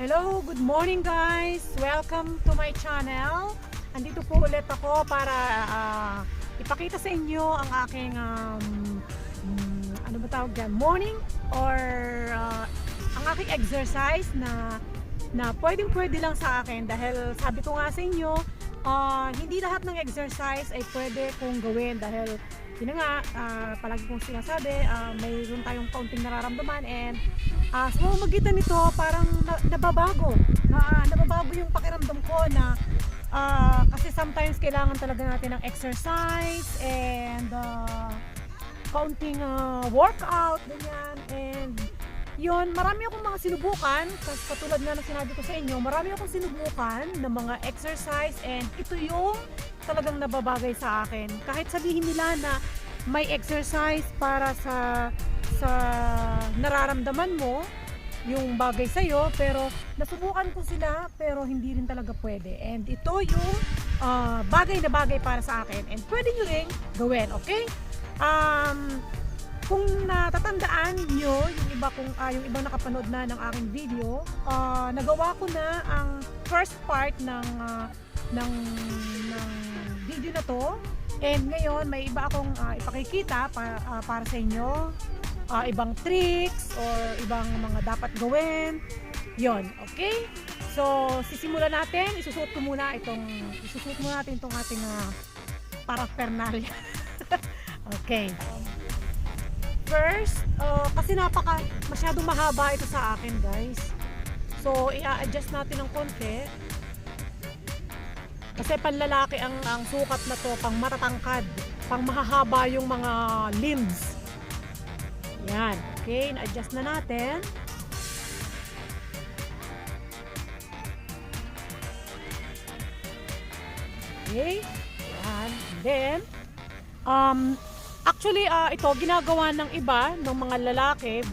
Hello, good morning guys! Welcome to my channel. Andito po ulit ako para ipakita sa inyo ang aking ano ba tawag dyan? Morning or ang aking exercise na pwede lang sa akin dahil sabi ko nga sa inyo, hindi lahat ng exercise ay pwede kong gawin dahil yun nga, palagi kong sinasabi, mayroon tayong kaunting nararamdaman and sa pamamagitan nito parang nababago yung pakiramdam ko na kasi sometimes kailangan talaga natin ng exercise and kaunting workout ganyan, and yun, marami akong mga sinubukan kasi katulad nga ng sinabi ko sa inyo, marami akong sinubukan ng mga exercise and ito yung talagang nababagay sa akin. Kahit sabihin nila na may exercise para sa nararamdaman mo, yung bagay sa'yo, pero nasubukan ko sila pero hindi rin talaga pwede. And ito yung bagay na bagay para sa akin and pwede nyo rin gawin, okay? Kung natatandaan nyo, yung ibang nakapanood na ng aking video, nagawa ko na ang first part ng video na to. And ngayon, may iba akong ipakikita para sa inyo. Ibang tricks or ibang mga dapat gawin. Yon, okay? So, sisimulan natin. Isusuot muna natin itong ating paraphernalia. Okay. First, kasi masyadong mahaba ito sa akin, guys. So, i-adjust natin ng konti. Kasi panlalaki ang sukat na to, pang matatangkad, pang mahahaba yung mga limbs. Yan, okay, na-adjust na natin. Okay, yan. And then, actually, ito ginagawa ng iba, ng mga lalaki,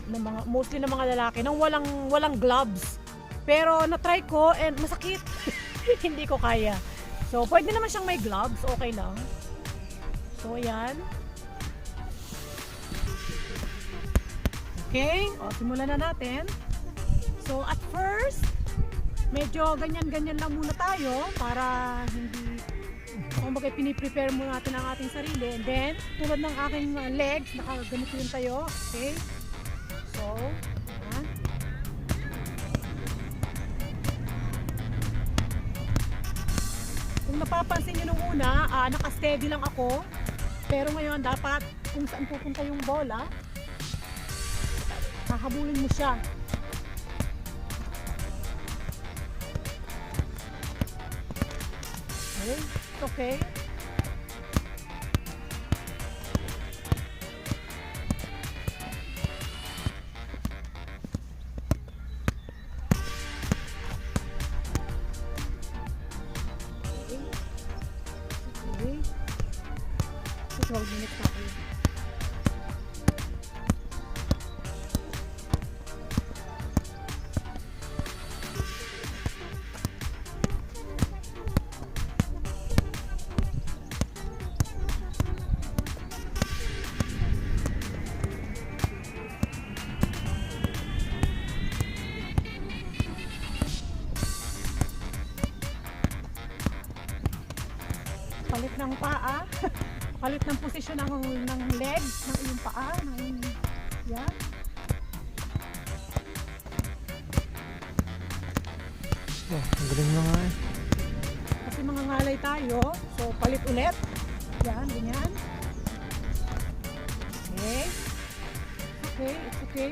mostly ng mga lalaki, nang walang gloves. Pero na-try ko and masakit. Hindi ko kaya. So, pwede naman siyang may gloves, okay lang. So, yan. Okay, simulan na natin. So, at first, medyo ganyan-ganyan lang muna tayo para hindi, kumbaga piniprepare muna natin ang ating sarili. And then, tulad ng aking legs, nakaganito yun tayo. Okay. So, yan. Kung napapansin nyo nung una, naka-steady lang ako. Pero ngayon, dapat kung saan pupunta yung bola, hahabulin mo siya. Okay. Okay. Okay. 12 minutes na kayo. Palit ng paa, palit ng posisyon ng legs, ng iyong paa, yan. Ang galing mo nga eh. Kasi mga ngalay tayo, so palit ulit. Yan, ganyan. Okay. Okay, it's okay.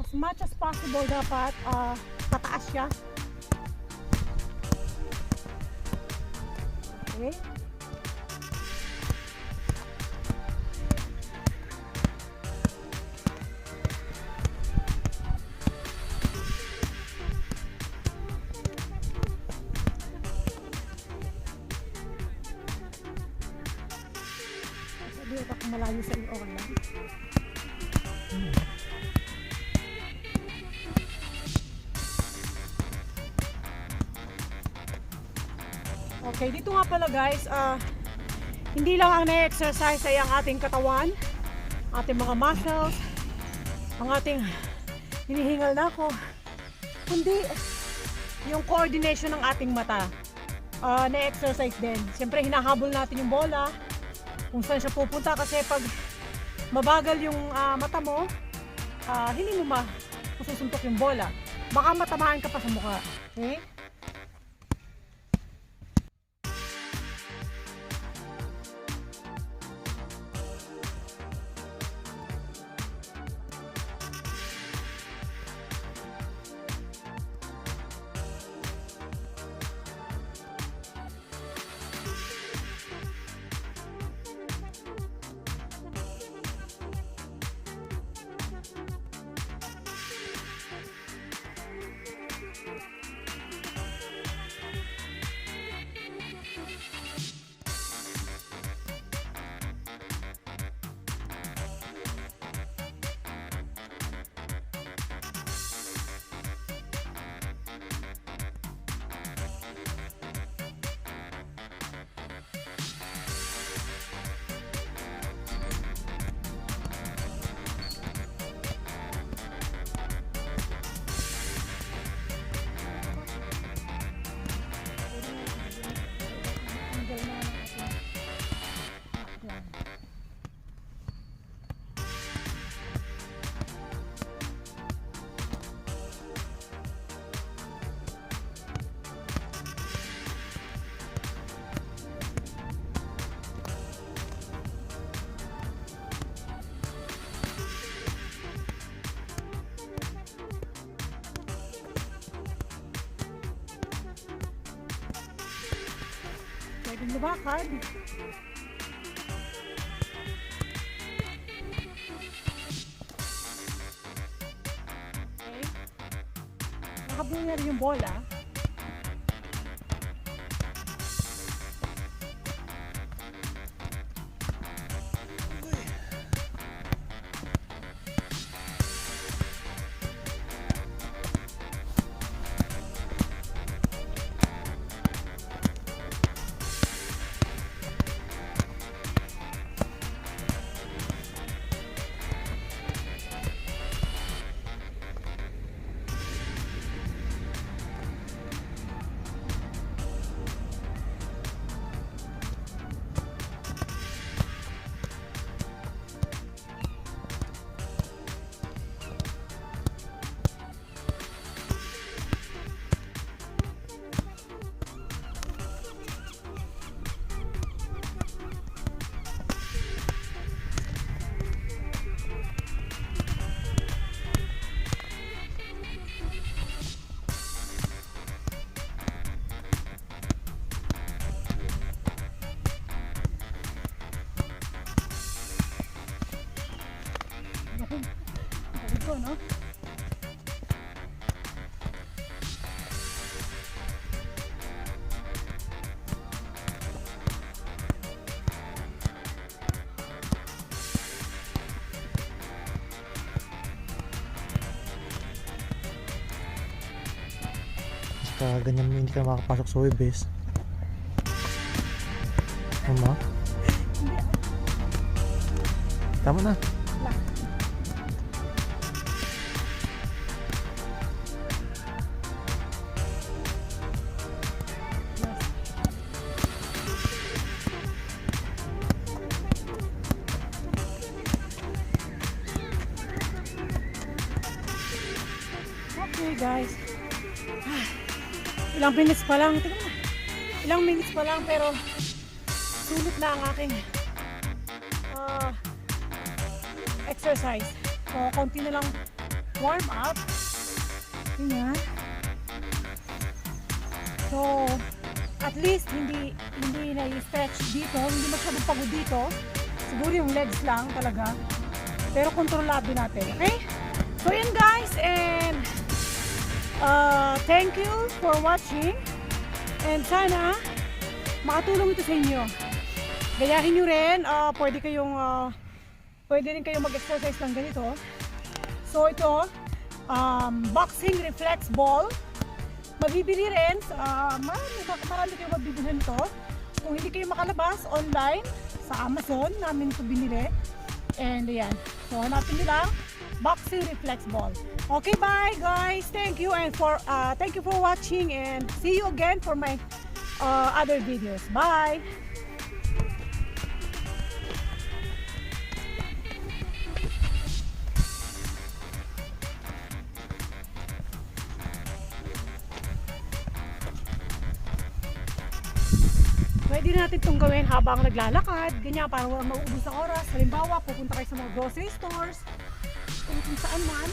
As much as possible dapat pataas siya. Okay. Sabi ako malayo sa iyo, okay lang. Okay, dito nga pala guys, Hindi lang ang na-exercise ay ang ating katawan, ating mga muscles, ang ating hinihingal na ako, kundi yung coordination ng ating mata. Na-exercise din. Siyempre hinahabol natin yung bola kung saan siya pupunta, kasi pag mabagal yung mata mo, hindi mo masusuntok yung bola. Baka matamaan ka pa sa mukha. Okay? Pwedeng lumakad. Okay. Nakabuo na rin yung bola. No? Basta ganyan mo hindi ka makakapasok sa webes. Tama? Tama na. Okay guys, ilang minutes pa lang, tingnan mo, ilang minutes pa lang pero sulit na ang aking exercise. So konti na lang warm up, ganyan. So at least hindi na i-stretch dito, hindi masyadong pagod dito, siguro yung legs lang talaga, pero kontrolado natin. Okay, so yun guys, and thank you for watching, and sana makatulong ito sa inyo. Gayahin nyo rin, pwede rin kayong mag-exercise ng ganito. So ito, boxing reflex ball, mabibili rin, marami kayong mabibili nito. Kung hindi kayo makalabas online, sa Amazon namin ito binili. And ayan. So hanapin nyo lang boxing reflex ball. Okay, bye guys. Thank you and thank you for watching and see you again for my other videos. Bye. Pwede natin itong gawin habang naglalakad, ganyan, para walang mauubos ang oras. Halimbawa, pupunta kayo sa mga grocery stores, kung saan man,